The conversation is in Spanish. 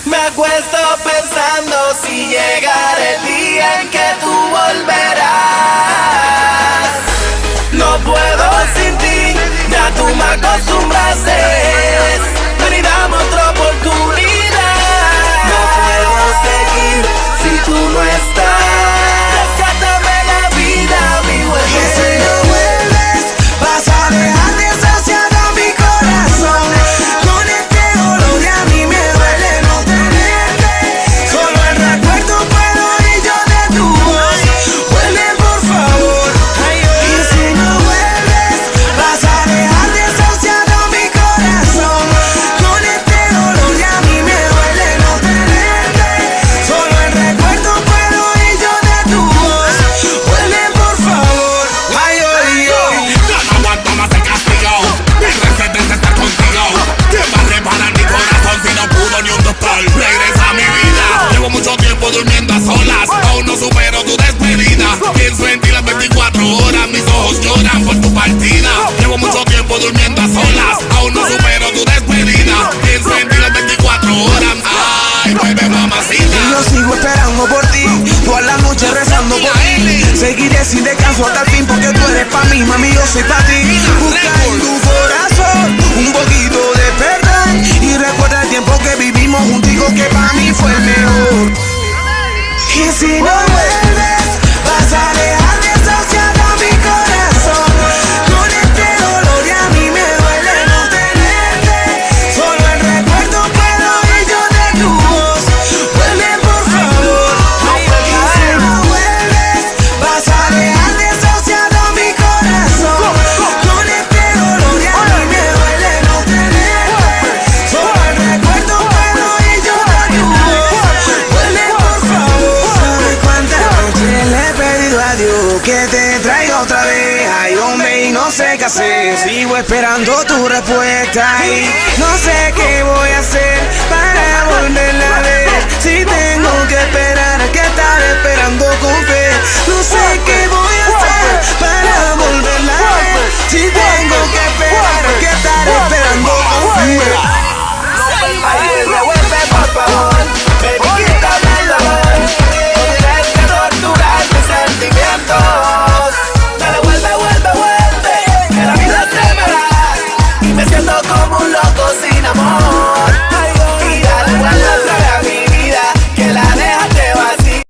Me acuesto pensando si llegará el día en que tú volverás. No puedo sin ti, ya tú me acostumbraste. Ven y dame otra oportunidad. No puedo seguir si tú no estás. Rescátame la vida, mi buen. Y si no vuelves, vas a dejar desahuciado mi corazón. Con este dolor y a mí me duele no tenerte. Solo el recuerdo puedo oír yo de tu voz. Vuelve por favor. Y si no vuelves, vas a dejar desahuciado mi corazón. Con este dolor y a mí me duele no tenerte. Solo el recuerdo puedo oír yo de tu voz. Vuelve por favor. Ay, ay, ay. Ya no aguanto más el castigo. Mi residencia está contigo. ¿Quién va a reparar mi corazón si no pudo ni un doctor? Regresa a mi vida. Llevo mucho tiempo durmiendo a solas. Aún no supero tu despedida. Pienso en ti las 24 horas. Mis ojos lloran por tu partida. Llevo mucho tiempo durmiendo a solas. Aún no supero tu despedida. Pienso en ti las 24 horas. Ay, bebé mamacita. Y yo sigo esperando por ti, toda la noche rezando por ti. Seguiré sin descanso hasta el fin porque tú eres pa' mí, mami, yo soy pa' ti. Busca en tu corazón un poquito de perdón y recuerda el tiempo que vivimos juntitos que pa' mí fue el mejor. Y si no vuelves, vas a dejar desahuciado mi corazón. Con este dolor y a mí me duele no tenerte. Solo el recuerdo puedo oír yo de tu voz. Vuelve por favor. Y si no vuelves, vas a dejar desahuciado mi corazón. Con este dolor y a mí me duele no tenerte. Solo el recuerdo puedo oír yo de tu voz. Vuelve por favor. ¿Sabes cuántas noches le he pedido a Dios que te traiga otra vez? Ay, hombre, y no sé qué hacer. Sigo esperando tu respuesta y no sé qué voy a hacer para volverla a ver. Si tengo que esperar, que estar esperando con fe. No sé qué voy